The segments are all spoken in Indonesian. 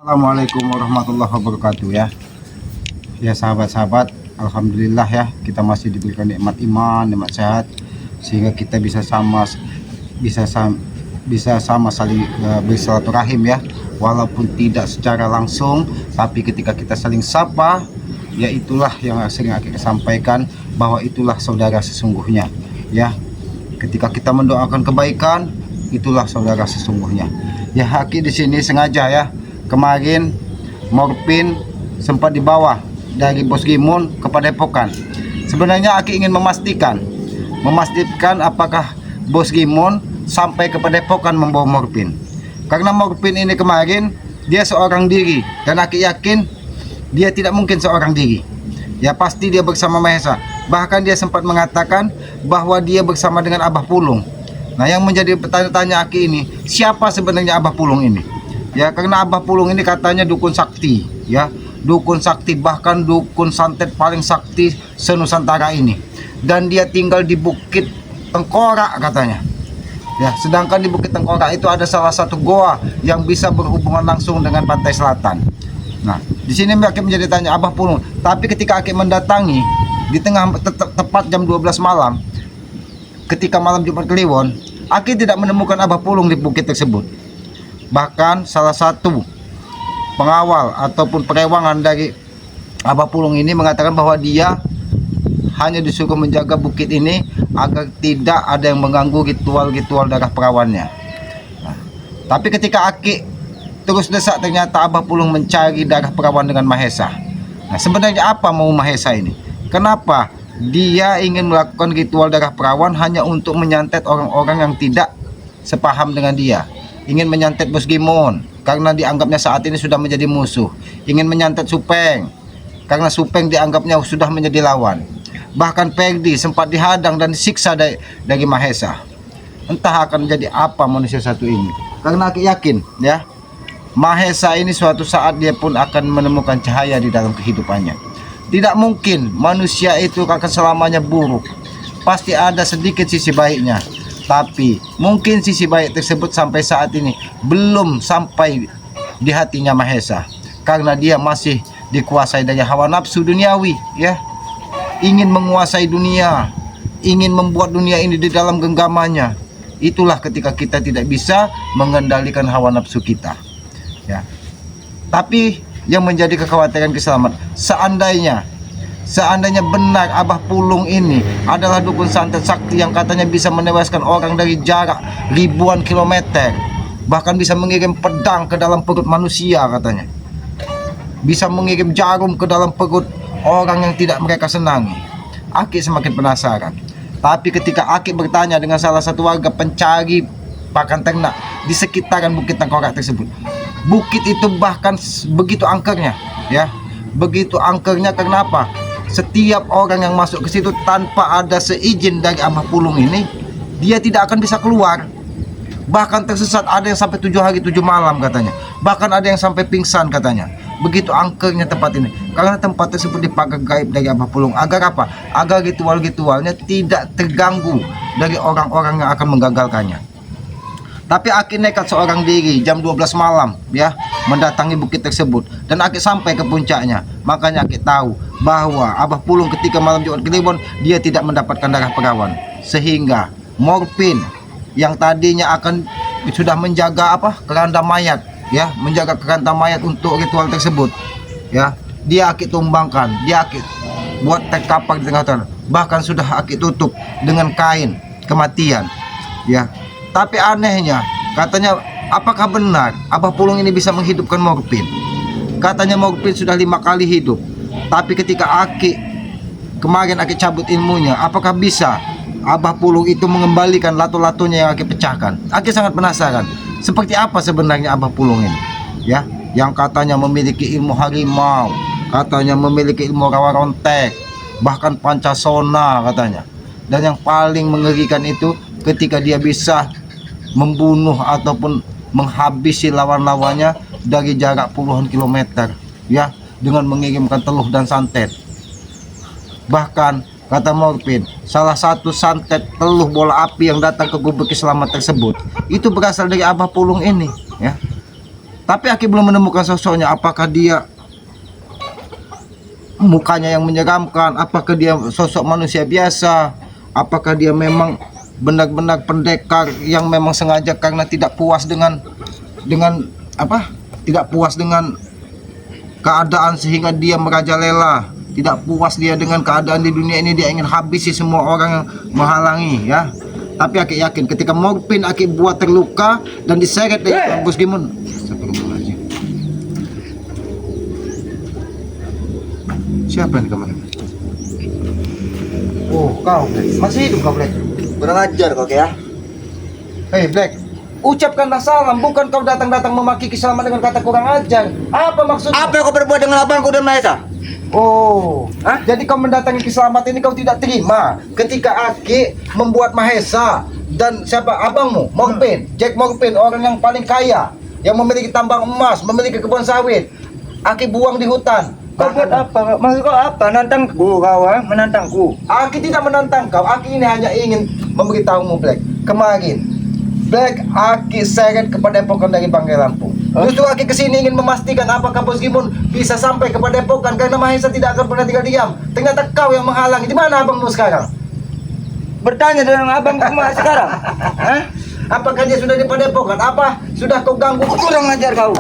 Assalamualaikum warahmatullahi wabarakatuh ya. Ya sahabat-sahabat, alhamdulillah ya kita masih diberikan nikmat iman, nikmat sehat sehingga kita bisa sama saling bersilaturahim ya. Walaupun tidak secara langsung, tapi ketika kita saling sapa, ya itulah yang sering kita sampaikan bahwa itulah saudara sesungguhnya ya. Ketika kita mendoakan kebaikan, itulah saudara sesungguhnya. Ya Aki di sini sengaja ya. Kemarin morfin sempat dibawa dari Bos Gimun ke Padepokan. Sebenarnya Aki ingin memastikan apakah Bos Gimun sampai ke Padepokan membawa morfin. Karena morfin ini kemarin dia seorang diri dan Aki yakin dia tidak mungkin seorang diri. Ya pasti dia bersama Mahesa. Bahkan dia sempat mengatakan bahwa dia bersama dengan Abah Pulung. Nah yang menjadi pertanyaan Aki ini, siapa sebenarnya Abah Pulung ini? Ya karena Abah Pulung ini katanya dukun sakti ya, dukun sakti, bahkan dukun santet paling sakti senusantara ini, dan dia tinggal di Bukit Tengkorak katanya ya. Sedangkan di Bukit Tengkorak itu ada salah satu goa yang bisa berhubungan langsung dengan pantai selatan. Nah di sini Aki menjadi tanya Abah Pulung, tapi ketika Aki mendatangi di tengah tepat jam 12 malam ketika malam Jumat Kliwon, Aki tidak menemukan Abah Pulung di bukit tersebut. Bahkan salah satu pengawal ataupun perewangan dari Abah Pulung ini mengatakan bahwa dia hanya disuruh menjaga bukit ini agar tidak ada yang mengganggu ritual-ritual darah perawannya. Nah, tapi ketika Aki terus desak, ternyata Abah Pulung mencari darah perawan dengan Mahesa. Nah sebenarnya apa mau Mahesa ini? Kenapa dia ingin melakukan ritual darah perawan hanya untuk menyantet orang-orang yang tidak sepaham dengan dia? Ingin menyantet Bos Gimun karena dianggapnya saat ini sudah menjadi musuh. Ingin menyantet Supeng karena Supeng dianggapnya sudah menjadi lawan. Bahkan Perdi sempat dihadang dan disiksa dari Mahesa. Entah akan menjadi apa manusia satu ini. Karena aku yakin ya, Mahesa ini suatu saat dia pun akan menemukan cahaya di dalam kehidupannya. Tidak mungkin manusia itu akan selamanya buruk. Pasti ada sedikit sisi baiknya. Tapi mungkin sisi baik tersebut sampai saat ini belum sampai di hatinya Mahesa, karena dia masih dikuasai dari hawa nafsu duniawi ya. Ingin menguasai dunia, ingin membuat dunia ini di dalam genggamannya. Itulah ketika kita tidak bisa mengendalikan hawa nafsu kita ya. Tapi yang menjadi kekhawatiran keselamatan, seandainya benar Abah Pulung ini adalah dukun santet sakti yang katanya bisa menewaskan orang dari jarak ribuan kilometer, bahkan bisa mengirim pedang ke dalam perut manusia katanya, bisa mengirim jarum ke dalam perut orang yang tidak mereka senangi. Aki semakin penasaran. Tapi ketika Aki bertanya dengan salah satu warga pencari pakan ternak di sekitaran Bukit Tengkorak tersebut, bukit itu bahkan begitu angkernya ya, begitu angkernya. Kenapa? Setiap orang yang masuk ke situ tanpa ada seizin dari Abah Pulung ini, dia tidak akan bisa keluar. Bahkan tersesat, ada yang sampai 7 hari 7 malam katanya. Bahkan ada yang sampai pingsan katanya. Begitu angkernya tempat ini. Karena tempat tersebut dipakai gaib dari Abah Pulung. Agar apa? Agar ritual-ritualnya tidak terganggu dari orang-orang yang akan menggagalkannya. Tapi Aki nekat seorang diri jam 12 malam ya mendatangi bukit tersebut, dan Aki sampai ke puncaknya. Makanya Aki tahu bahwa Abah Pulung ketika malam Jumat Kliwon dia tidak mendapatkan darah perawan, sehingga morfin yang tadinya akan sudah menjaga keranda mayat ya, menjaga keranda mayat untuk ritual tersebut ya, dia Aki tumbangkan, dia Aki buat terkapar di tengah-tengah, bahkan sudah Aki tutup dengan kain kematian ya. Tapi anehnya, katanya apakah benar Abah Pulung ini bisa menghidupkan morfin? Katanya morfin sudah 5 kali hidup. Tapi ketika kemarin Aki cabut ilmunya, apakah bisa Abah Pulung itu mengembalikan lato-latonya yang Aki pecahkan? Aki sangat penasaran. Seperti apa sebenarnya Abah Pulung ini? Ya, yang katanya memiliki ilmu harimau, katanya memiliki ilmu rawa rontek, bahkan pancasona katanya. Dan yang paling mengerikan itu ketika dia bisa membunuh ataupun menghabisi lawan-lawannya dari jarak puluhan kilometer ya, dengan mengirimkan teluh dan santet. Bahkan kata morfin, salah satu santet teluh bola api yang datang ke gubuk selamat tersebut itu berasal dari Abah Pulung ini ya. Tapi Aki belum menemukan sosoknya. Apakah dia mukanya yang menyeramkan? Apakah dia sosok manusia biasa? Apakah dia memang benar-benar pendekar yang memang sengaja karena tidak puas dengan apa? Tidak puas dengan keadaan sehingga dia merajalela. Tidak puas dia dengan keadaan di dunia ini, dia ingin habisi semua orang yang menghalangi, ya. Tapi Aki yakin ketika Morfin Aki buat terluka dan diseret dengan Bos Gimun. Siapa yang di kamar? Oh, kau Black. Masih hidup kau Black? Kurang ajar kau ya. Hei Black, ucapkanlah salam, bukan kau datang-datang memaki Kiselamat dengan kata kurang ajar. Apa maksudnya? Apa yang kau perbuat dengan abangku dan Mahesa? Oh, jadi kau mendatangi Kiselamat ini kau tidak terima ketika Aki membuat Mahesa dan siapa abangmu, Morfin, Jack Morfin, orang yang paling kaya, yang memiliki tambang emas, memiliki kebun sawit. Aki buang di hutan. Kau buat apa? Maksud kau apa? Nantangku kau, menantangku. Aki tidak menantang kau. Aki ini hanya ingin memberitahumu Black. Kemarin Black Aki seret ke Padepokan dari Bangkai Lampung. Justru Aki kesini ingin memastikan apakah Bos Gimun bisa sampai ke Padepokan karena Mahesa tidak akan pernah tinggal diam. Ternyata kau yang menghalangi. Di mana abangmu sekarang? Bertanya dengan abangku sekarang. Hah? Apakah dia sudah di Padepokan? Apa sudah kau ganggu? Kurang ajar kau.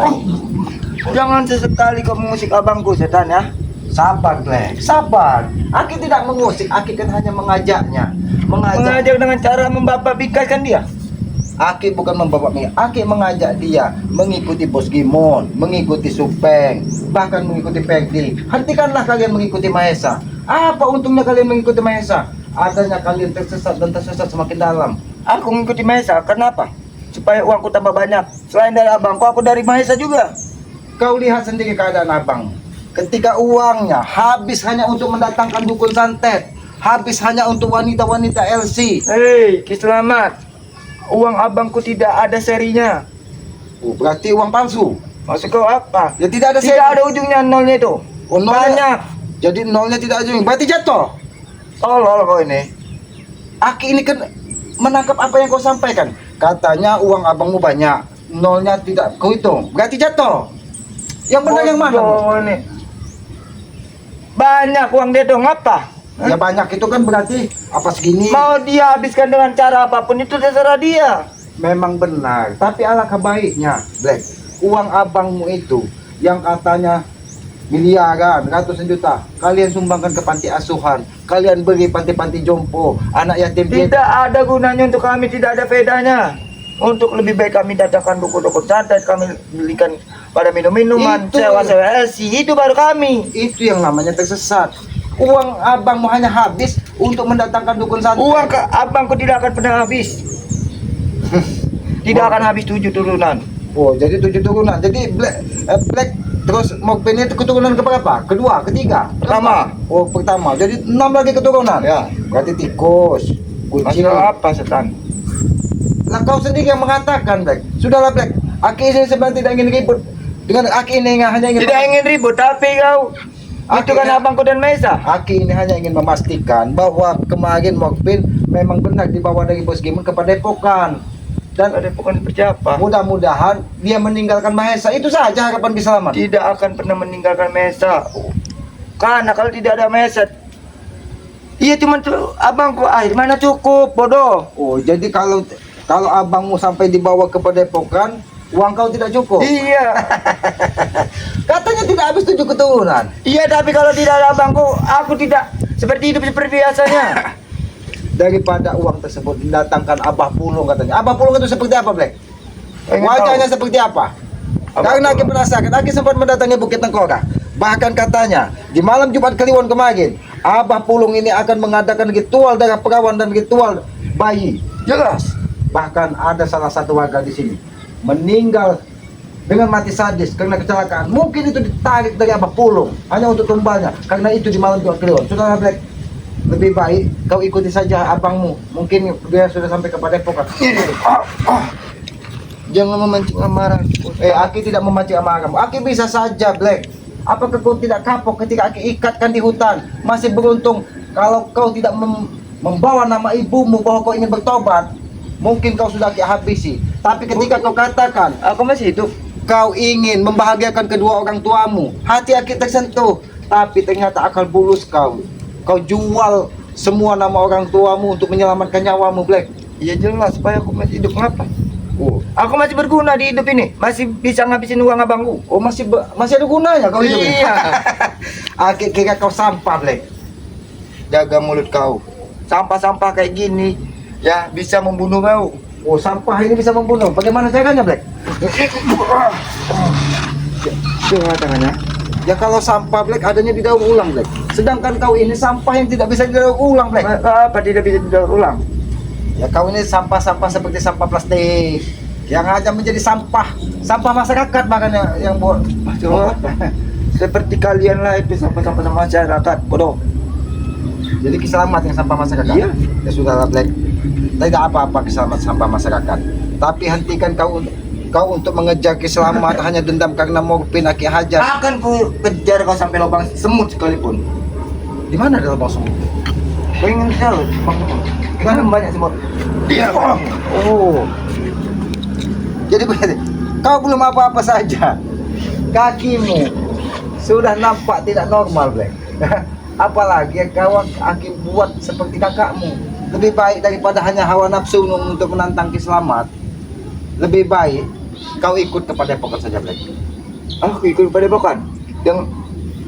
Jangan sesekali kau mengusik abangku setan ya. Sabar Black, sabar. Aki tidak mengusik, Aki kan hanya mengajaknya. Mengajak dengan cara membapak bikaskan dia. Aki bukan membawa minyak, Aki mengajak dia mengikuti Bos Gimun, mengikuti Supeng, bahkan mengikuti Peggy. Hentikanlah kalian mengikuti Mahesa. Apa untungnya kalian mengikuti Mahesa? Adanya kalian tersesat dan tersesat semakin dalam. Aku mengikuti Mahesa, kenapa? Supaya uangku tambah banyak. Selain dari abangku, aku dari Mahesa juga. Kau lihat sendiri keadaan abang. Ketika uangnya habis hanya untuk mendatangkan dukun santet, habis hanya untuk wanita-wanita LC. Hei, Kiselamat. Uang abangku tidak ada serinya. Oh, berarti uang palsu. Maksud kau apa? Ya tidak ada Tidak seri. ada ujungnya nolnya itu. Oh, nolnya. Banyak. Jadi nolnya tidak ada ujung. Berarti jatuh. Tolol kau ini. Aki ini kan menangkap apa yang kau sampaikan. Katanya uang abangmu banyak, nolnya tidak kau hitung. Berarti jatuh. Yang benar yang mana? Bodoh ini. Banyak uang dia dong, apa? Ya banyak itu kan berarti apa segini? Mau dia habiskan dengan cara apapun itu terserah dia. Memang benar, tapi alangkah baiknya, Black. Uang abangmu itu yang katanya miliaran, ratusan juta, kalian sumbangkan ke panti asuhan, kalian beri panti-panti jompo, anak yatim piatu. Tidak ada gunanya untuk kami, tidak ada bedanya. Untuk lebih baik kami datangkan dukun-dukun santet, kami belikan pada minum-minuman, Itu. sewa-sewa LC, itu baru kami. Itu yang namanya tersesat. Uang abangmu hanya habis untuk mendatangkan dukun santet. Uang ke abangku tidak akan pernah habis. Tidak akan habis 7 turunan. Oh, jadi 7 turunan. Jadi Black terus Morfin itu keturunan keberapa? Kedua, ketiga? Pertama. Oh, pertama. Jadi 6 lagi keturunan. Ya. Berarti tikus, kucing. Masalah apa setan? Lah kau sendiri yang mengatakan, Black. Sudahlah, Black. Aki ini sebenarnya tidak ingin ribut. Dengan Aki ini hanya ingin Tidak ingin ribut, tapi kau itu kan abangku dan Mahesa. Aki ini hanya ingin memastikan bahwa kemarin Morfin memang benar dibawa dari Bos Gimun ke Padepokan. Dan Ada bukan berjapa. mudah-mudahan dia meninggalkan Mahesa. Itu saja harapan Kiselamat. Tidak akan pernah meninggalkan Mahesa. Karena kalau tidak ada Mahesa, iya cuma tuh abangku air mana cukup, bodoh. Oh, jadi kalau abangmu sampai dibawa ke Padepokan, uang kau tidak cukup. Iya. Katanya tidak habis 7 keturunan. Iya, tapi kalau tidak ada abangku, aku tidak seperti hidup seperti biasanya. Daripada uang tersebut mendatangkan Abah Pulung katanya. Abah Pulung itu seperti apa, Black? Pengen Wajahnya tahu. seperti apa? Abah Karena Aki Pulung. penasaran, Aki sempat mendatangi Bukit Tengkorak. Bahkan katanya, di malam Jumat Kliwon kemarin, Abah Pulung ini akan mengadakan ritual darah perawan dan ritual bayi. Jelas. Bahkan ada salah satu warga di sini meninggal dengan mati sadis karena kecelakaan. Mungkin itu ditarik dari Abah Pulung hanya untuk tumbalnya. Karena itu di malam Jumat Kliwon. Sudah, Black, lebih baik kau ikuti saja abangmu. Mungkin dia sudah sampai ke Padepokan. Jangan memancing amarah. Aki tidak memancing amarahmu. Aki bisa saja, Black. Apakah kau tidak kapok ketika Aki ikatkan di hutan? Masih beruntung kalau kau tidak membawa nama ibumu bahwa kau ingin bertobat. Mungkin kau sudah Aki habisi. Tapi ketika kau katakan, Aku masih hidup. Kau ingin membahagiakan kedua orang tuamu. Hati Aki tersentuh. Tapi ternyata akal bulus kau. Kau jual semua nama orang tuamu untuk menyelamatkan nyawamu, Black. Ya jelas, supaya aku masih hidup ngapa? Aku masih berguna di hidup ini, masih bisa ngabisin uang abangku. Oh, masih ada gunanya kau hidup ini? Iya. Aki kira kau sampah, Black. Jaga mulut kau. Sampah-sampah kayak gini ya bisa membunuh kau. Oh, sampah ini bisa membunuh. Bagaimana caranya, Black? Coba tangannya. Ya kalau sampah, Black, adanya di daur ulang, Black. Sedangkan kau ini sampah yang tidak bisa didaur ulang, Black. Apa tidak bisa didaur ulang? Ya kau ini sampah-sampah seperti sampah plastik yang hanya menjadi sampah masyarakat, makanya yang buat. Coba. Seperti kalian lah itu sampah-sampah masyarakat, bodoh. Jadi keselamat yang sampah masyarakat. Iya. Ya sudahlah, Black. Tidak apa-apa keselamat sampah masyarakat. Tapi hentikan kau untuk mengejar keselamatan hanya dendam karena morfin Aki hajar. Akan ku kejar kau sampai lubang semut sekalipun. Di mana ada lubang semut? Kau ingin tahu? Kan banyak semut. Iya. Oh. Jadi begini, kau belum apa-apa saja. Kakimu sudah nampak tidak normal, Black. Apalagi kau Aki buat seperti kakakmu. Lebih baik daripada hanya hawa nafsu untuk menantang keselamat. Lebih baik kau ikut kepada pokok saja, Black. Aku ikut pada pokan. Yang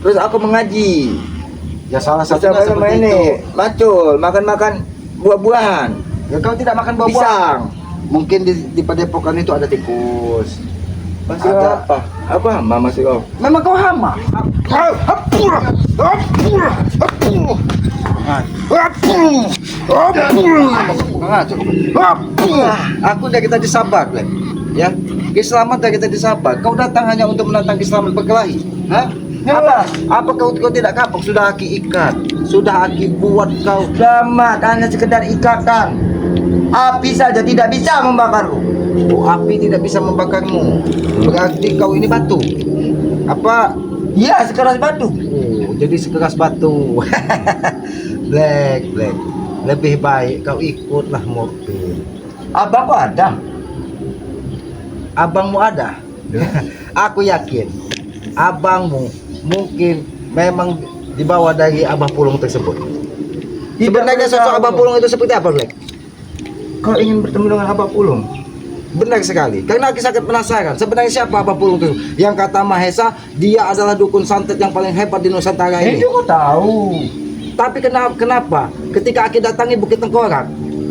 terus aku mengaji. Ya salah Macam satunya mana seperti ini? itu. Macul, makan-makan buah-buahan. Ya kau tidak makan buah-buahan. Pisang. Mungkin di padepokan itu ada tikus. Masih Ada. apa? Apa? Mama sih kau. Memang kau hama. Aku udah kita disabar, Black. Ya, keselamatan dari kita disabar. Kau datang hanya untuk menantang keselamatan berkelahi. Hah? Apa kau tidak kapok? Sudah Aki ikat. Sudah Aki buat kau. Selamat, hanya sekedar ikatan. Api saja tidak bisa membakarku. Oh, api tidak bisa membakarmu. Berarti kau ini batu. Apa? Ya, sekeras batu. Oh, jadi sekeras batu. Black. Lebih baik kau ikutlah morfin. Abangku ada. Abangmu ada. Aku yakin abangmu mungkin memang dibawa dari Abah Pulung tersebut. Sebenarnya sosok Abah Pulung itu seperti apa, Black? Kau ingin bertemu dengan Abah Pulung? Benar sekali. Karena aku sangat penasaran. Sebenarnya siapa Abah Pulung itu? Yang kata Mahesa, dia adalah dukun santet yang paling hebat di Nusantara ini. Itu kau tahu. Tapi kenapa? Ketika Aki datangi Bukit Tengkorak,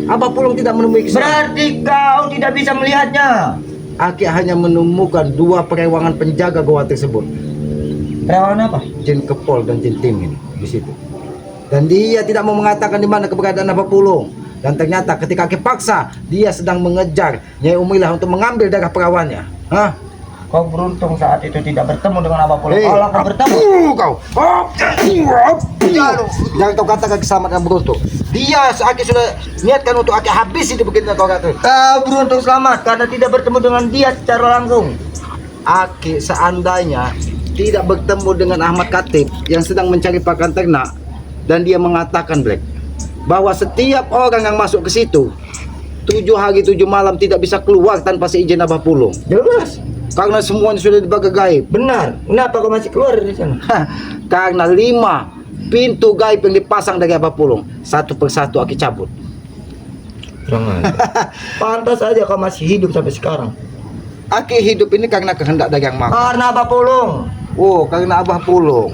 Abah Pulung tidak menemui kisah. Berarti kau tidak bisa melihatnya. Aki hanya menemukan dua perewangan penjaga goa tersebut. Perawan apa? Jin Kepol dan Jin Timin di situ. Dan dia tidak mau mengatakan di mana keberadaan Abah Pulung. Dan ternyata ketika Aki paksa, dia sedang mengejar Nyai Umilah untuk mengambil darah perawannya. Hah? Kau beruntung saat itu tidak bertemu dengan Abah Pulung. Kalau kau bertemu, Kau. Jangan kau katakan keselamatan beruntung. Dia Aki sudah niatkan untuk Aki habisi di Bukit Tengkorak itu. kau beruntung selamat karena tidak bertemu dengan dia secara langsung. Aki seandainya tidak bertemu dengan Ahmad Khatib yang sedang mencari pakan ternak, dan dia mengatakan, Black, bahwa setiap orang yang masuk ke situ 7 hari 7 malam tidak bisa keluar tanpa seizin Abah Pulung. Jelas. Karena semuanya sudah dibaga gaib. Benar. Kenapa kau masih keluar dari sana? Karena 5 pintu gaib yang dipasang dari Abah Pulung, satu persatu Aki cabut. Pantas saja kau masih hidup sampai sekarang. Aki hidup ini karena kehendak dari Yang Maha. Karena Abah Pulung. Oh, karena Abah Pulung.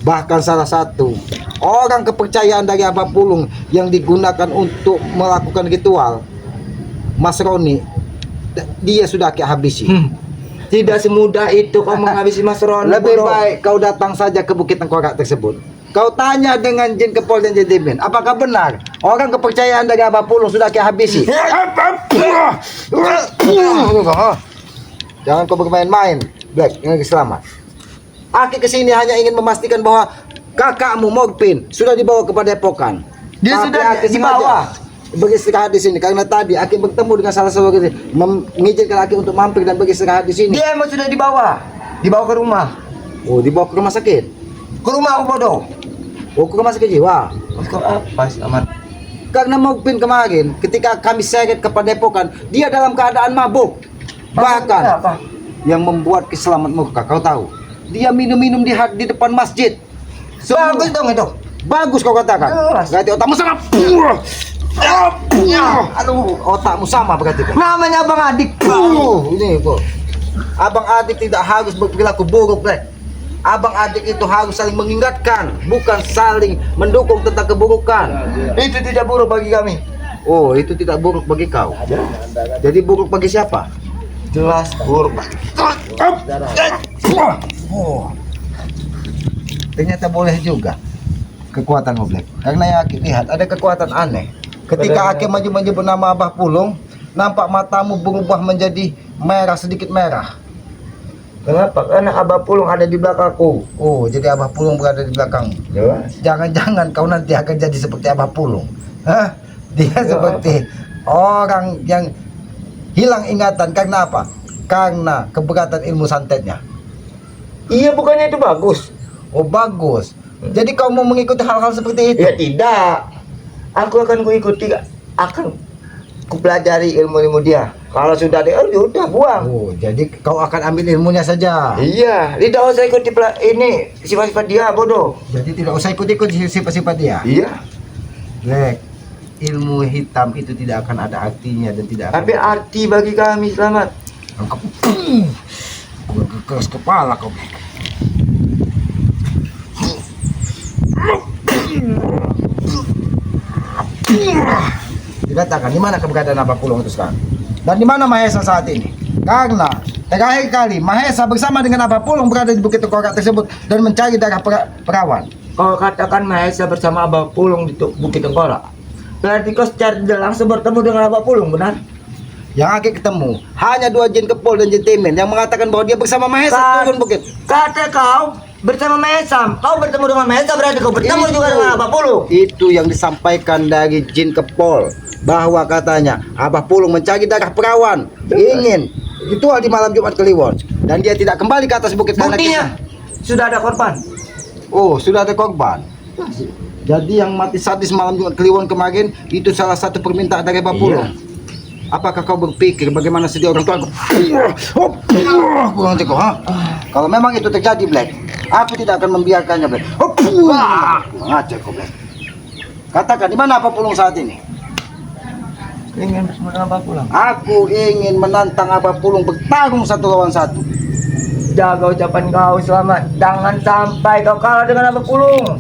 Bahkan salah satu orang kepercayaan dari Abah Pulung yang digunakan untuk melakukan ritual, Mas Roni, dia sudah Aki habisi. Tidak semudah itu kau menghabisi Mas Ron. Lebih baik kau datang saja ke Bukit Tengkorak tersebut. Kau tanya dengan Jin Kepol dan Jin Timin, apakah benar orang kepercayaan dari Abah Pulung sudah Aki habisi? Jangan kau bermain-main, Black, dengan selamat. Aki kesini hanya ingin memastikan bahwa kakakmu Morfin sudah dibawa ke Padepokan. Dia Tapi sudah Aki dibawa. sengaja beristirahat di sini karena tadi Aki bertemu dengan salah seorang mengizinkan Aki untuk mampir dan beristirahat di sini. Dia emang sudah dibawa ke rumah. Oh, dibawa ke rumah sakit. Ke rumah aku bodoh. Oh, ke rumah sakit jiwa. Kau apa Selamat? Karena Morfin kemarin ketika kami seret ke Padepokan, dia dalam keadaan mabuk. Bahkan Apa? yang membuat Kiselamat murka. Kau tahu? Dia minum-minum di depan masjid. Bagus dong itu. Bagus kau katakan. Berarti otakmu sama. Aduh, otakmu sama berarti. Namanya abang adik. Ini kok. Abang adik tidak harus berperilaku buruk, Black. Abang adik itu harus saling mengingatkan, bukan saling mendukung tentang keburukan. Itu tidak buruk bagi kami. Oh, itu tidak buruk bagi kau. Jadi buruk bagi siapa? Jelas buruk. Oh. Ternyata boleh juga kekuatan Black. Karena yang Aki lihat ada kekuatan aneh. Ketika Aki maju menyebut nama Abah Pulung, nampak matamu berubah menjadi merah, sedikit merah. Kenapa? Karena Abah Pulung ada di belakangku. Oh, jadi Abah Pulung berada di belakang. Jelas. Jangan-jangan kau nanti akan jadi seperti Abah Pulung. Hah? Dia seperti orang yang hilang ingatan karena apa? Karena keberatan ilmu santetnya. Iya, bukannya itu bagus? Oh, bagus. Jadi kau mau mengikuti hal-hal seperti itu? Ya tidak. Aku akan kuikuti, akan kupelajari ilmu-ilmu dia. Kalau sudah dia, udah buang. Oh, jadi kau akan ambil ilmunya saja. Iya, tidak usah ikuti ini sifat-sifat dia, bodoh. Jadi tidak usah ikut-ikut sifat-sifat dia. Iya. Black, ilmu hitam itu tidak akan ada artinya dan tidak akan. Tapi arti bagi kami selamat. Kau keras kepala kau. Dikatakan di mana keberadaan Abah Pulung itu sekarang? Dan di mana Mahesa saat ini? Karena terakhir kali Mahesa bersama dengan Abah Pulung berada di Bukit Tengkorak tersebut dan mencari darah perawan. Kau katakan Mahesa bersama Abah Pulung di Bukit Tengkorak. Berarti kau secara tidak langsung bertemu dengan Abah Pulung, benar? Yang Aki ketemu hanya 2 jin kepol dan jin temen yang mengatakan bahwa dia bersama Mahesa turun bukit. Kata kau bersama Mahesa, kau bertemu dengan Mahesa berarti kau bertemu juga dengan Abah Pulung. Itu yang disampaikan dari jin kepol, bahwa katanya Abah Pulung mencari darah perawan, ingin ritual di malam Jumat Kliwon, dan dia tidak kembali ke atas bukit karena Buktinya sudah ada korban. Oh, sudah ada korban. Jadi yang mati sadis malam Jumat Kliwon kemarin itu salah satu permintaan dari Abah Pulung. Apakah kau berpikir bagaimana sedih orang tua? Nanti kau, ha? Kalau memang itu terjadi, Black, aku tidak akan membiarkannya, Black. Ngajar kau, Black. Katakan di mana Abah Pulung saat ini? Ingin bersama dengan Abah Pulung. Aku ingin menantang Abah Pulung bertarung 1 lawan 1. Jaga ucapan kau selamat. Jangan sampai kau kalah dengan Abah Pulung.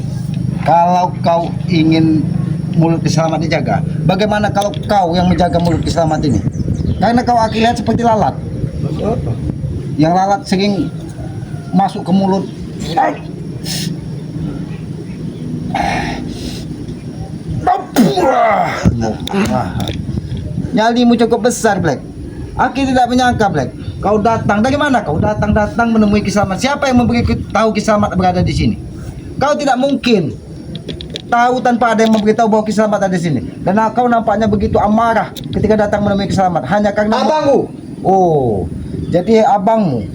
Kalau kau ingin mulut Kiselamat dijaga, bagaimana kalau kau yang menjaga mulut Kiselamat ini? Karena kau Aki lihat seperti lalat. Yang lalat sering masuk ke mulut. Nyalimu cukup besar, Black. Aki tidak menyangka, Black. Kau datang dari mana? Kau datang menemui Kiselamat. Siapa yang memberitahu Kiselamat berada di sini? Kau tidak mungkin tahu tanpa ada yang memberitahu bahwa Kiselamat ada di sini. Dan kau nampaknya begitu amarah ketika datang menemui Kiselamat hanya karena Abangku. Oh, jadi abangmu.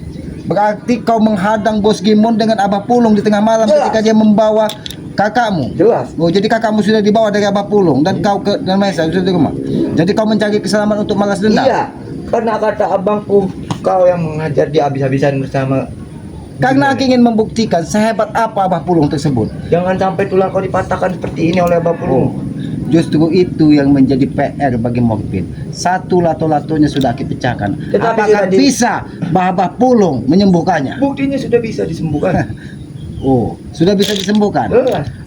Berarti kau menghadang Bos Gimon dengan Abah Pulung di tengah malam ketika dia membawa kakakmu. Jelas. Oh, jadi kakakmu sudah dibawa dari Abah Pulung dan kau ke dan Mahesa sudah di rumah. Jadi kau mencari Kiselamat untuk malas dendam. Iya, karena kata abangku kau yang mengajar dia habis-habisan bersama. Karena aku ingin membuktikan sehebat apa Abah Pulung tersebut. Jangan sampai tulang kau dipatahkan seperti ini oleh Abah Pulung. Justru itu yang menjadi PR bagi Morfin. Satu lato-latonya sudah kita pecahkan. Tetapi Apakah sudah bisa Abah Pulung menyembuhkannya? Buktinya sudah bisa disembuhkan. Oh, sudah bisa disembuhkan.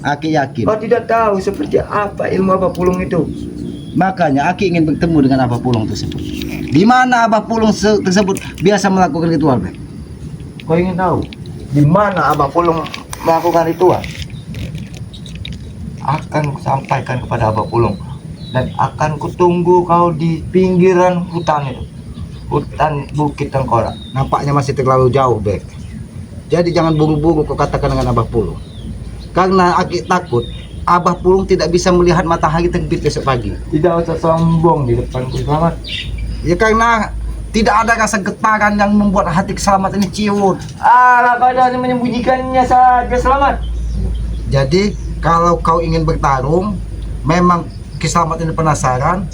Aki yakin. Kau tidak tahu seperti apa ilmu Abah Pulung itu. Makanya Aki ingin bertemu dengan Abah Pulung tersebut. Di mana Abah Pulung tersebut biasa melakukan ritual, Bek? Kau ingin tahu di mana Abah Pulung melakukan ritual? Akan kusampaikan kepada Abah Pulung dan akan kutunggu kau di pinggiran hutan itu, hutan Bukit Tengkorak. Nampaknya masih terlalu jauh, Bek. Jadi jangan buru-buru kau katakan dengan Abah Pulung. Karena Aki takut Abah Pulung tidak bisa melihat matahari terbit besok pagi. Tidak usah sombong di depanku selamat. Ya karena tidak ada rasa getaran yang membuat hati Kiselamat ini ciut. Kau hanya menyembunyikannya saja selamat. Jadi kalau kau ingin bertarung, memang Kiselamat ini penasaran.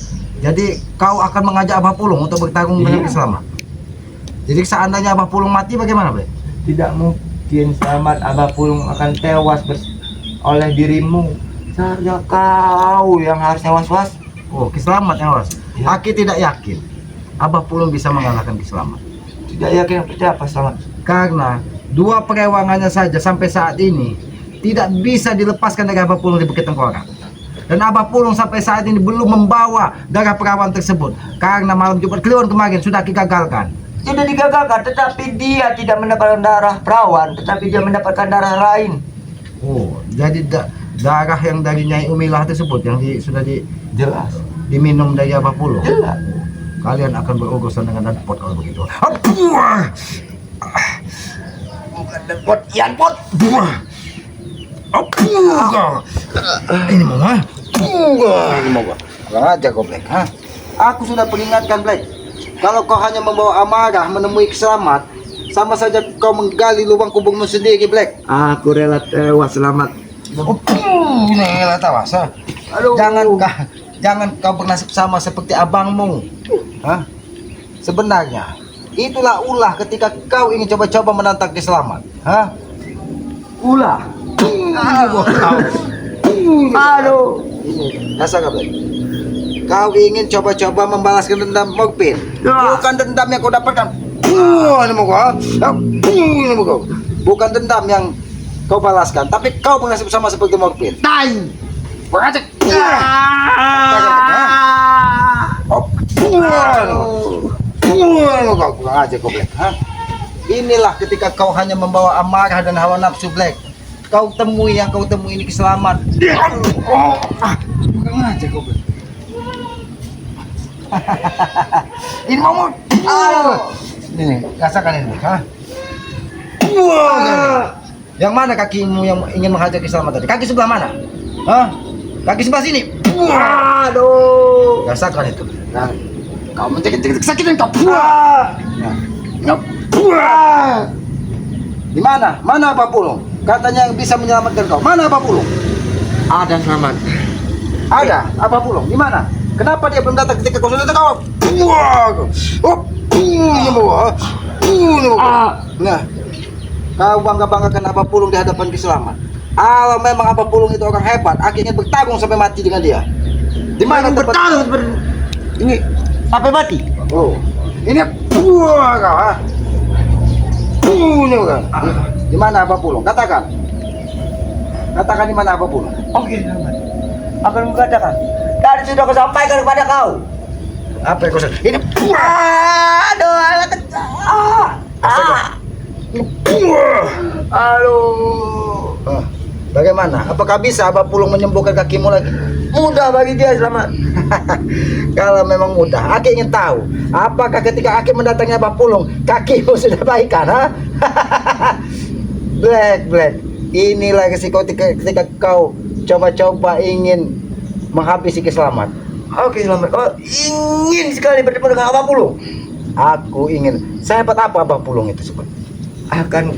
Jadi kau akan mengajak Abah Pulung untuk bertarung dengan Kiselamat. Jadi seandainya Abah Pulung mati bagaimana, Blek? Tidak mungkin selamat. Abah Pulung akan tewas oleh dirimu. Saja kau yang harusnya was-was. Oh, Kiselamat yang was. Ya. Aki tidak yakin Abah Pulung bisa mengalahkan Kiselamat. Tidak yakin percaya apa selamat. Karena dua perewangannya saja sampai saat ini tidak bisa dilepaskan dari Abah Pulung di Bukit Tengkorak. Dan Abah Pulung sampai saat ini belum membawa darah perawan tersebut karena malam Jumat Kliwon kemarin sudah digagalkan. Sudah digagalkan, tetapi dia tidak mendapatkan darah perawan, tetapi dia mendapatkan darah lain. Oh, jadi darah yang dari Nyai Umilah tersebut yang sudah Jelas. diminum dari Abah Pulung. Jelas. Kalian akan berurusan dengan Danpot kalau begitu. Bukan pot, Ian pot. Ini mau mah? Ini mau gua. Kurang aja kau, Black. Hah? Aku sudah peringatkan, Black. Kalau kau hanya membawa amarah menemui Kiselamat, sama saja kau menggali lubang kubungmu sendiri, Black. Aku rela tewas selamat. Ini lah tawas. Aduh. Jangan kau bernasib sama seperti abangmu. Hah? Sebenarnya itulah ulah ketika kau ingin coba-coba menantang Kiselamat. Hah? Ulah. Aduh. Ini rasa Black. Kau ingin coba-coba membalaskan dendam Mokpin. Ya. Bukan dendam yang kau dapatkan. Ini mau kau. Ini mau kau. Bukan dendam yang kau balaskan, tapi kau bernasib sama seperti Mokpin. Tai. Beracak. Kau kurang aja kau, Black. Hah? Inilah ketika kau hanya membawa amarah dan hawa nafsu, Black. Kau temui yang kau temui ini Kiselamat. Kurang aja kau, Black. Ini mau ini rasakan ini, ha? Yang mana kakimu yang ingin menghajar Kiselamat tadi? Kaki sebelah mana? Hah? Kaki sebelah sini. Aduh. Rasakan itu. Nah, kau mencekik-cekik kesakitan kau. Nah. Di mana? Mana Abah Pulung? Katanya yang bisa menyelamatkan kau. Mana Abah Pulung? Ada selamat. Ada Abah Pulung. Di mana? Kenapa dia belum datang ketika kau sudah datang? Nah, kau bangga-banggakan Abah Pulung di hadapan Kiselamat. Kalau memang Abah Pulung itu orang hebat, akhirnya bertarung sampai mati dengan dia. Di mana bertarung ini sampai mati? Oh, ini kau, ha? Ini bukan. Di mana Abah Pulung? Katakan. Katakan di mana Abah Pulung? Oke, selamat. Akan mengatakan. Tadi sudah aku sampaikan kepada kau. Apa yang kau said? Ini Aduh, anak kecil. Aduh. Bagaimana? Apakah bisa Abah Pulung menyembuhkan kakimu lagi? Mudah bagi dia selamat. Kalau memang mudah, Aki ingin tahu apakah ketika Aki mendatangi Abah Pulung kakimu sudah baikan, ha? Black. Inilah resiko ketika kau coba-coba ingin menghabisi Kiselamat. Oke, selamat. Oh, ingin sekali bertemu dengan Abah Pulung. Aku ingin. Sehebat apa Abah Pulung itu sebut? Akan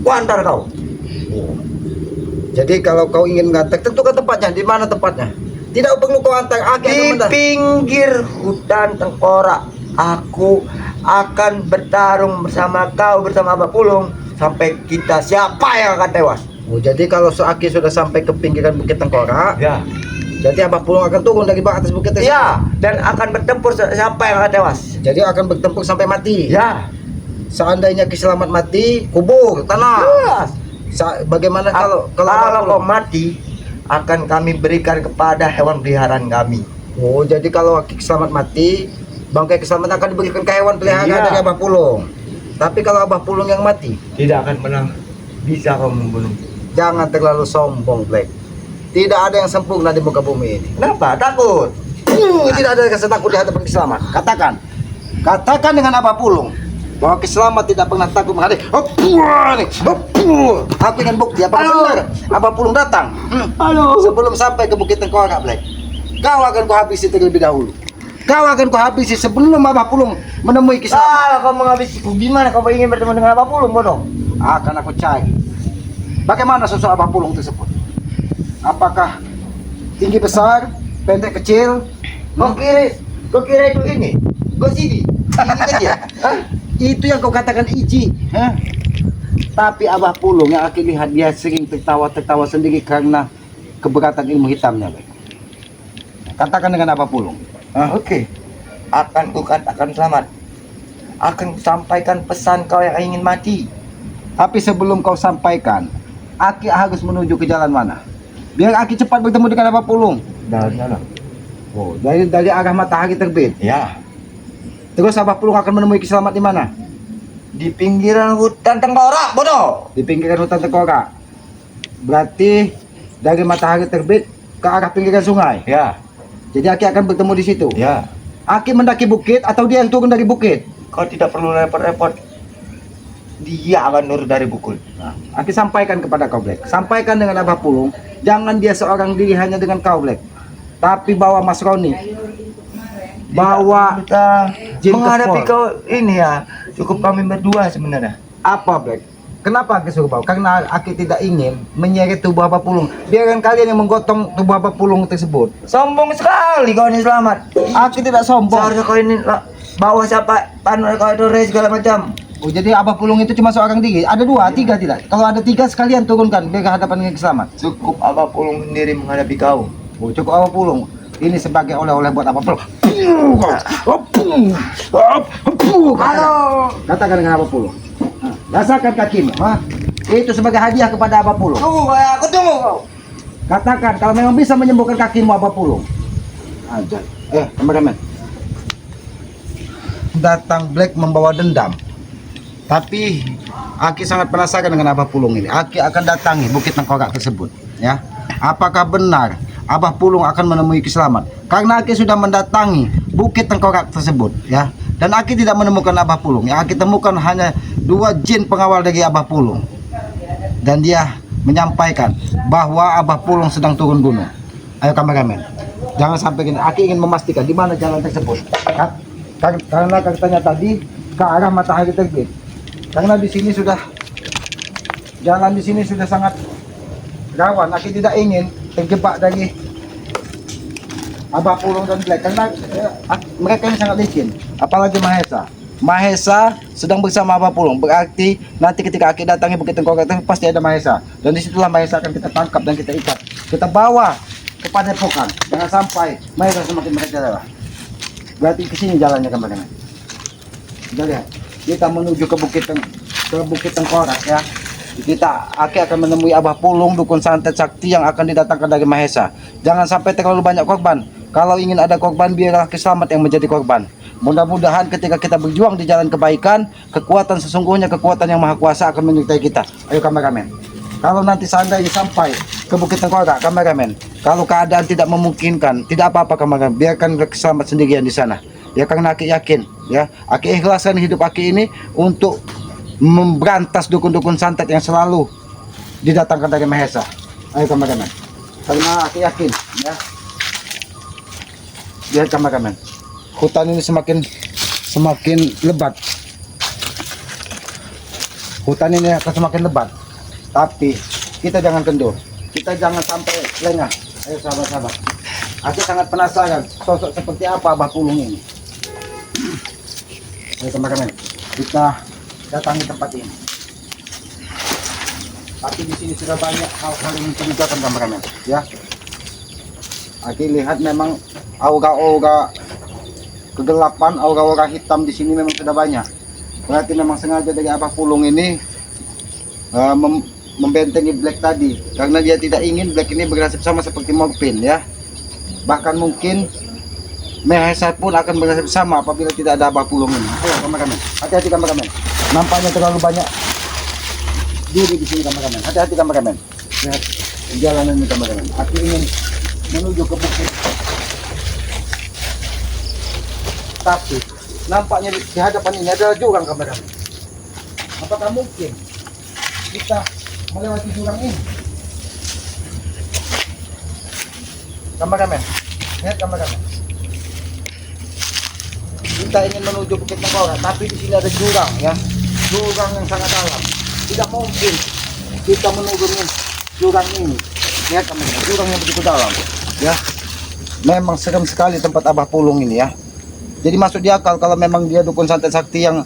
kuantar kau. Jadi kalau kau ingin mengantar, tentukan tempatnya. Di mana tempatnya? Tidak perlu kau antar. Aki Di pinggir hutan Tengkorak. Aku akan bertarung bersama kau, bersama Abah Pulung, sampai kita siapa yang akan tewas. Oh, jadi kalau Aki sudah sampai ke pinggiran Bukit Tengkorak, Ya. jadi Abah Pulung akan turun dari atas bukit tersebut. Ya, dan akan bertempur siapa yang akan tewas. Jadi akan bertempur sampai mati. Ya. Seandainya Kiselamat mati, kubur tanah. Jelas. Bagaimana kalau kalau Abah kau Pulung? mati, akan kami berikan kepada hewan peliharaan kami. Oh, jadi kalau Kiselamat mati, bangkai Kiselamat akan diberikan ke hewan peliharaan Iya. dari Abah Pulung. Tapi kalau Abah Pulung yang mati, Tidak akan pernah bisa kau membunuh. jangan terlalu sombong, Black. Tidak ada yang sempurna di muka bumi ini. Kenapa? Takut. Tidak ada rasa takut di hadapan Kiselamat. Katakan dengan Abah Pulung bahwa Kiselamat tidak pernah takut menghadapi. Aku ingin bukti apakah Halo. benar Abah Pulung datang. Halo. Sebelum sampai ke Bukit Tengkorak, Black, kau akan kuhabisi terlebih dahulu. Kau akan kuhabisi sebelum Abah Pulung menemui Kiselamat. Kau menghabisiku. Gimana kau ingin bertemu dengan Abah Pulung, bodoh? Akan aku cari bagaimana sosok Abah Pulung tersebut. Apakah tinggi besar, pendek kecil? Kau kira itu ini? Kau sini? Ini kecil? Hah? Itu yang kau katakan iji, ha? Tapi Abah Pulung yang aku lihat dia sering tertawa-tertawa sendiri karena keberatan ilmu hitamnya. Bek. Katakan dengan Abah Pulung. Ha? Oke. Akan ku katakan selamat. Akan sampaikan pesan kau yang ingin mati. Tapi sebelum kau sampaikan, Aki harus menuju ke jalan mana? Biar Aki cepat bertemu dengan Abah Pulung. Dari sana. Oh, dari arah matahari terbit. Ya. Terus Abah Pulung akan menemui Kiselamat di mana? Di pinggiran hutan tengkorak, bodoh. Di pinggiran hutan tengkorak. Berarti dari matahari terbit ke arah pinggiran sungai. Ya. Jadi Aki akan bertemu di situ. Ya. Aki mendaki bukit atau dia yang turun dari bukit? Kau tidak perlu repot-repot. Dia akan turun dari bukit. Nah, Aki sampaikan kepada kau Black. Sampaikan dengan Abah Pulung, jangan dia seorang diri hanya dengan kau Black. Tapi bawa Mas Roni. Bawa Kita Jin menghadapi Kespol. kau ini ya. Cukup kami berdua sebenarnya. Apa Black? Kenapa Aki suruh bawa? Karena Aki tidak ingin menyeret tubuh Abah Pulung. Biarkan kalian yang menggotong tubuh Abah Pulung tersebut. Sombong sekali kau ini Selamat. Aki tidak sombong. Seharusnya kau ini bawa siapa panut kau itu segala macam. Oh, jadi Abah Pulung itu cuma seorang diri? Ada dua, tiga tidak? Kalau ada tiga sekalian turunkan biar ke hadapan dengan Kiselamat. Cukup Abah Pulung sendiri menghadapi kau. Oh, cukup Abah Pulung. Ini sebagai oleh-oleh buat Abah Pulung. Halo. Katakan dengan Abah Pulung. Rasakan kakimu, ha? Itu sebagai hadiah kepada Abah Pulung. Tunggu aku tunggu kau. Katakan kalau memang bisa menyembuhkan kakimu Abah Pulung. Ajar. Kameramen. Datang Black membawa dendam. Tapi Aki sangat penasaran dengan Abah Pulung ini. Aki akan datangi Bukit Tengkorak tersebut, ya. Apakah benar Abah Pulung akan menemui Kiselamat? Karena Aki sudah mendatangi Bukit Tengkorak tersebut, ya. Dan Aki tidak menemukan Abah Pulung. Yang Aki temukan hanya 2 jin pengawal dari Abah Pulung. Dan dia menyampaikan bahwa Abah Pulung sedang turun gunung. Ayo kameramen, jangan sampai gini. Aki ingin memastikan di mana jalan tersebut. Karena katanya tadi ke arah matahari terbit. Karena di sini sudah jalan di sini sudah sangat rawan. Aki tidak ingin terjebak dari Abah Pulung dan Black karena mereka ini sangat licin. Apalagi Mahesa. Mahesa sedang bersama Abah Pulung. Berarti nanti ketika Aki datangi Bukit Tengkorak pasti ada Mahesa. Dan disitulah Mahesa akan kita tangkap dan kita ikat. Kita bawa ke padepokan. Jangan sampai Mahesa semakin merajalela. Berarti ke sini jalannya kemarin. Kita lihat. Kita menuju ke Bukit Tengkorak ya. Aki akan menemui Abah Pulung, dukun santet sakti yang akan didatangkan dari Mahesa. Jangan sampai terlalu banyak korban. Kalau ingin ada korban, biarlah Kiselamat yang menjadi korban. Mudah-mudahan ketika kita berjuang di jalan kebaikan, kekuatan sesungguhnya, kekuatan yang maha kuasa akan menyertai kita. Ayo kameramen. Kalau nanti seandainya sampai ke Bukit Tengkorak, kameramen, kalau keadaan tidak memungkinkan, tidak apa-apa kameramen, biarkan Kiselamat sendirian di sana. Ya karena Aki yakin, ya, Aki ikhlaskan hidup Aki ini untuk memberantas dukun-dukun santet yang selalu didatangkan dari Mahesa. Ayo kameramen, karena Aki yakin, ya. Lihat kameramen, hutan ini semakin lebat. Hutan ini akan semakin lebat. Tapi kita jangan kendur, kita jangan sampai lengah. Ayo sahabat-sahabat, Aki sangat penasaran sosok seperti apa Abah Pulung ini. Ayo kameramen, kita datangi tempat ini. Tapi di sini sudah banyak hal-hal yang mencurigakan kameramen, ya. Aki lihat memang aura-aura kegelapan, aura-aura hitam di sini memang sudah banyak. Berarti memang sengaja dari Abah Pulung ini membentengi Black tadi, karena dia tidak ingin Black ini bernasib sama seperti Morphin, ya. Bahkan mungkin Mahesa pun akan bernasib sama apabila tidak ada Abah Pulung ini. Ayo kameramen, hati-hati kameramen. Nampaknya terlalu banyak diri di sini kameramen. Hati-hati kameramen. Lihat jalanan ini kameramen. Aku ingin menuju ke bukit. Tapi nampaknya di hadapan ini adalah jurang kameramen. Apakah mungkin kita melewati jurang ini? Kameramen, lihat kameramen. Kita ingin menuju Bukit Tengkorak, tapi di sini ada jurang, ya, jurang yang sangat dalam. Tidak mungkin kita menuruni jurang ini. Lihat teman-teman, jurang yang begitu dalam, ya. Memang serem sekali tempat Abah Pulung ini, ya. Jadi masuk di akal kalau memang dia dukun santet sakti yang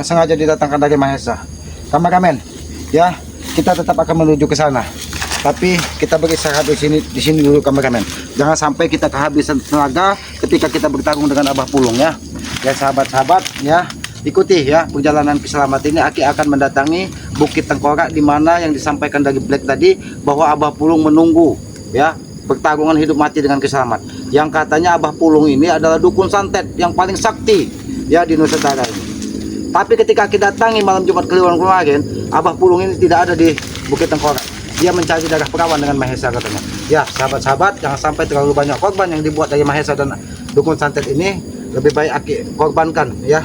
sengaja didatangkan dari Mahesa. Kameramen, ya, kita tetap akan menuju ke sana. Tapi kita beristirahat di sini dulu kameramen. Jangan sampai kita kehabisan tenaga ketika kita bertarung dengan Abah Pulung ya. Ya sahabat-sahabat ya, ikuti ya perjalanan Kiselamat ini. Aki akan mendatangi Bukit Tengkorak di mana yang disampaikan dari Black tadi bahwa Abah Pulung menunggu ya pertarungan hidup mati dengan Kiselamat. Yang katanya Abah Pulung ini adalah dukun santet yang paling sakti ya di Nusantara ini. Tapi ketika kita datangi malam Jumat Kliwon kemarin, Abah Pulung ini tidak ada di Bukit Tengkorak. Dia mencari darah perawan dengan Mahesa katanya. Ya sahabat-sahabat, jangan sampai terlalu banyak korban yang dibuat dari Mahesa dan dukun santet ini. Lebih baik Aki korbankan ya.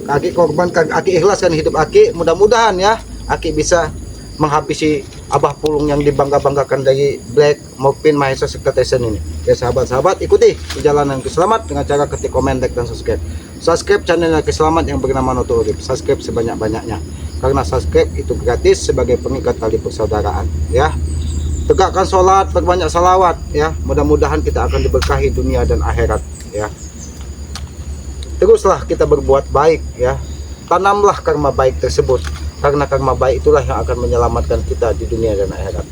Aki korbankan, Aki ikhlaskan hidup Aki. Mudah-mudahan ya Aki bisa menghabisi Abah Pulung yang dibangga-banggakan dari Black maupun Mahesa serta Tyson ini. Ya sahabat-sahabat, ikuti perjalanan Kiselamat dengan cara ketik komen, like, dan subscribe. Subscribe channelnya Kiselamat yang bernama Noto Urip. Subscribe sebanyak-banyaknya. Karena subscribe itu gratis sebagai pengikat tali persaudaraan. Ya, tegakkan sholat, perbanyak salawat. Ya, mudah-mudahan kita akan diberkahi dunia dan akhirat. Ya, teruslah kita berbuat baik. Ya, tanamlah karma baik tersebut. Karena karma baik itulah yang akan menyelamatkan kita di dunia dan akhirat.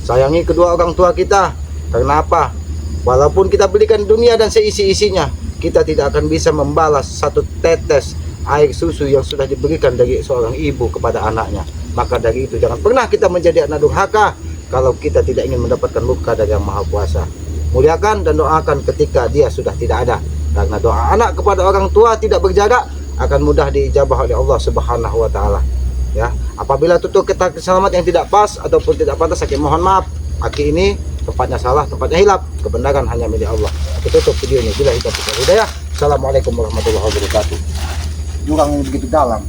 Sayangi kedua orang tua kita. Karena apa? Walaupun kita belikan dunia dan seisi-isinya, kita tidak akan bisa membalas satu tetes air susu yang sudah diberikan dari seorang ibu kepada anaknya. Maka dari itu jangan pernah kita menjadi anak durhaka kalau kita tidak ingin mendapatkan luka dari Yang Maha Kuasa. Muliakan dan doakan ketika dia sudah tidak ada. Karena doa anak kepada orang tua tidak berjarak akan mudah diijabah oleh Allah Subhanahu wa taala. Ya, apabila tutur kata Kiselamat yang tidak pas ataupun tidak pantas, Aki mohon maaf. Aki ini tempatnya salah, tempatnya hilap. Kebenaran hanya milik Allah. Kita tutup video ini. Bila kita hidayah. Assalamualaikum warahmatullahi wabarakatuh. Jurang yang begitu dalam.